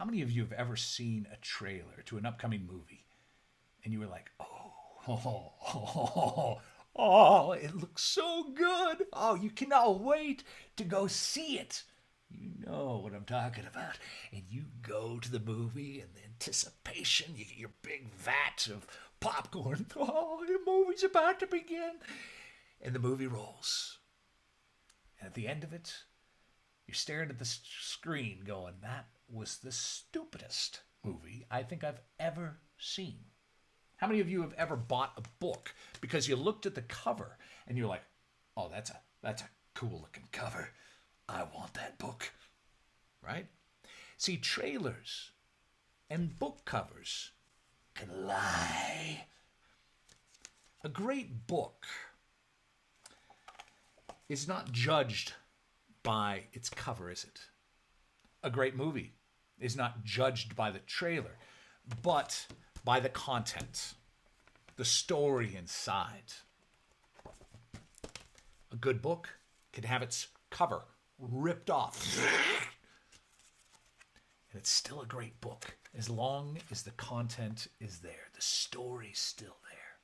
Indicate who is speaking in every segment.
Speaker 1: How many of you have ever seen a trailer to an upcoming movie and you were like, oh, it looks so good. Oh, you cannot wait to go see it. You know what I'm talking about. And you go to the movie and the anticipation, you get your big vat of popcorn. Oh, the movie's about to begin. And the movie rolls. And at the end of it, you're staring at the screen going, that was the stupidest movie I think I've ever seen. How many of you have ever bought a book because you looked at the cover and you're like, oh, that's a cool looking cover. I want that book, right? See, trailers and book covers can lie. A great book is not judged by its cover, is it? A great movie is not judged by the trailer, but by the content, the story inside. A good book can have its cover ripped off, and it's still a great book as long as the content is there, the story's still there.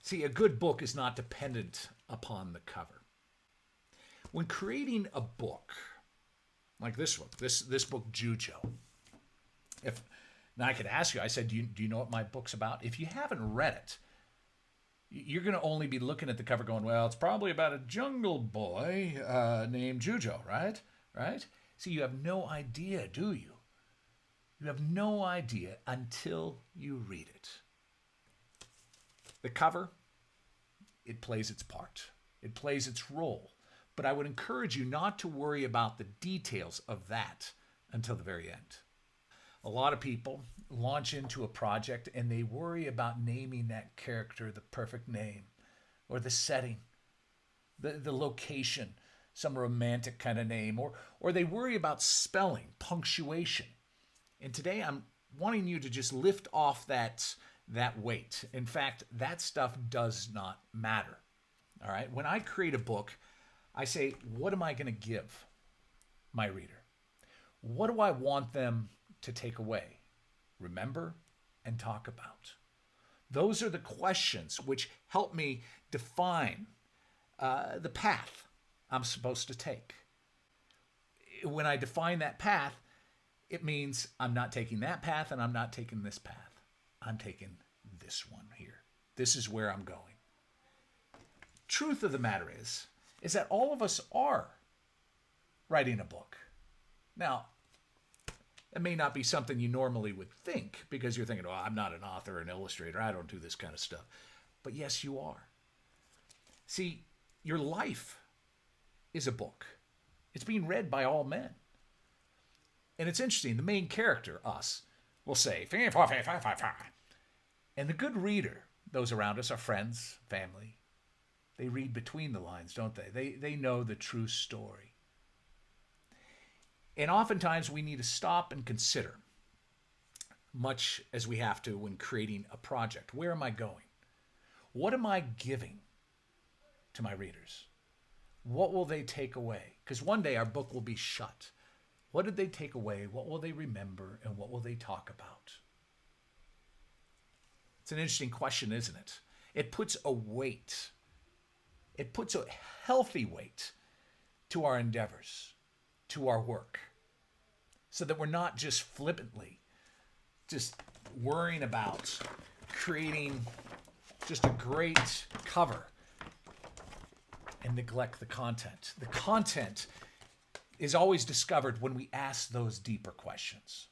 Speaker 1: See, a good book is not dependent upon the cover. When creating a book, like this one, this book, Jujo, now I could ask you, I said, do you know what my book's about? If you haven't read it, you're going to only be looking at the cover going, well, it's probably about a jungle boy named Jujo, right? Right? See, you have no idea, do you? You have no idea until you read it. The cover, it plays its part. It plays its role. But I would encourage you not to worry about the details of that until the very end. A lot of people launch into a project and they worry about naming that character the perfect name, or the setting, the location, some romantic kind of name, or they worry about spelling, punctuation. And today I'm wanting you to just lift off that weight. In fact, that stuff does not matter. All right? When I create a book, I say, what am I going to give my reader? What do I want them to take away, remember, and talk about? Those are the questions which help me define the path I'm supposed to take. When I define that path, it means I'm not taking that path and I'm not taking this path. I'm taking this one here. This is where I'm going. Truth of the matter is that all of us are writing a book. Now, it may not be something you normally would think because you're thinking, oh, I'm not an author or an illustrator. I don't do this kind of stuff. But yes, you are. See, your life is a book. It's being read by all men. And it's interesting. The main character, us, will say, and the good reader, those around us, our friends, family, they read between the lines, don't they? They know the true story. And oftentimes we need to stop and consider, much as we have to when creating a project. Where am I going? What am I giving to my readers? What will they take away? Because one day our book will be shut. What did they take away? What will they remember? And what will they talk about? It's an interesting question, isn't it? It puts a weight. It puts a healthy weight to our endeavors, to our work, so that we're not just flippantly just worrying about creating just a great cover and neglect the content. The content is always discovered when we ask those deeper questions.